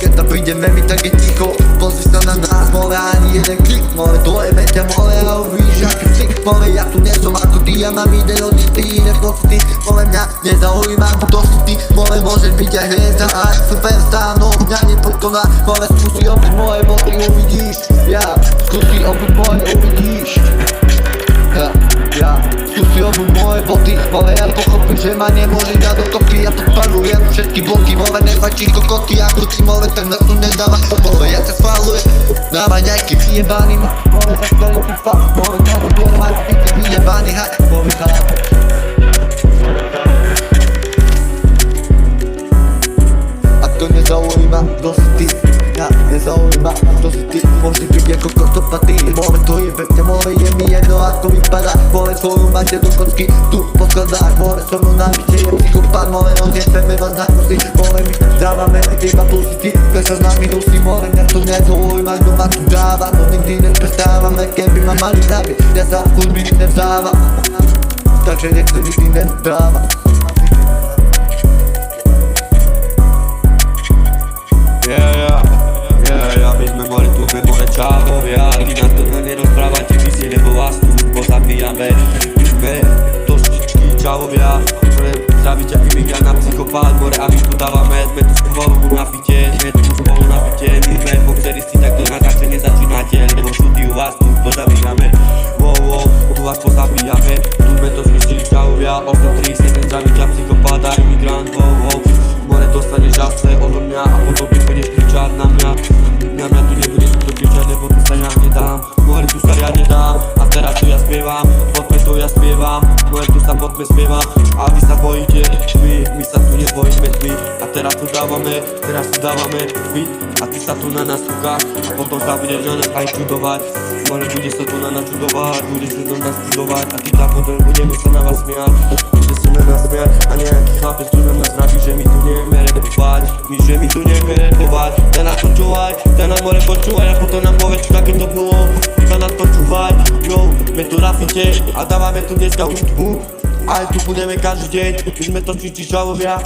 Keď tam prídeme my, tak je ticho. Pozri sa na nás, more, ani jeden klik. More, dojebe ťa, more, a uvidíš aký flik. More, ja tu nesom ako ty, ja mám video od ty, iné pocity. More, mňa nezaujíma, kto si ty. More, môžeš byť aj hviezda, aj superstar, no mňa nepokoná. More, skúsi opäť moje boty, uvidíš. Ja, skúsi opäť moje, uvidíš. Ja, skúsi obuť moje boty, more, ja pochopím, že ma nemôže dať do kopy. Ja to spalujem všetky bloky, more, nefačí kokoty, ako si more, tak na to nedáva. More, ja sa spalujem, na maňajky vyjebaný, more, tak to je fakt, more, ja to bude mať vyjebaný, haj, more, chápeš. A to nezaujíma, kto si ty. Ja nezaujíma, kto si ty. Môže byť ako kostopatý. More, to je ve mne, more, je mi jedno ako vypadá. More, svoju máte do kocky, tu poskladá. More, so mnou nábyte je psychopát. More, no nechceme vás na kusy. More, my dávame iba plusy. Kto sa s nami nosí, more, mňa to nezaujíma, kto ma tu dáva. No nikdy neprestávame, keby ma mali zabiť. Ja sa v kurbi nevzávam, takže nechcem nikdy nevzdávať. My sme mali tu, sme more čávovia. Vy nás to nerozprávate, vy si, lebo vás tu pozabíjame. My sme toštičky čávovia. More, zdravíte imigrant na psychopát. More, a my tu dávame, sme tu spolu na fite. Sme tu spolu na fite. My sme boxeristi, tak to na začne nezačínate. Lebo šuty u vás tu pozabíjame. Wow, tu vás pozabíjame. Tu sme to zničili čávovia. 837, zdravíte psychopáta, imigrant. Wow, more, dostaneš zase odo mňa a potom ty budeš kričať na mňa. Na mňa tu nebudeš tu kričať, lebo tu sa ja nedám. More, tu sa ja nedám. A teraz tu ja spievam, poďme tu ja spievam. More, tu sa poďme spievam. A vy sa bojíte, my sa tu nebojíme tmy. A teraz tu dávame beat. A ty sa tu na nás kúkáš. A potom sa budeš na nás aj čudovať. More, bude sa tu na nás čudovať, bude sa do nás čudovať. A ty tam potom budeme sa na vás smiať. Bude sa na nás smiať. A nejaký chlapec tu na nás vraví, že my tu nevieme repovať. Že my tu nevieme repovať. Ten nás počúvaj, ten nás more počúvaj. A potom nám povedz, čo také to bolo. Ten nás počúvaj, jo, sme tu na fite. A dávame tu dneska hudbu. A tu budeme každý deň. My sme to čávovia.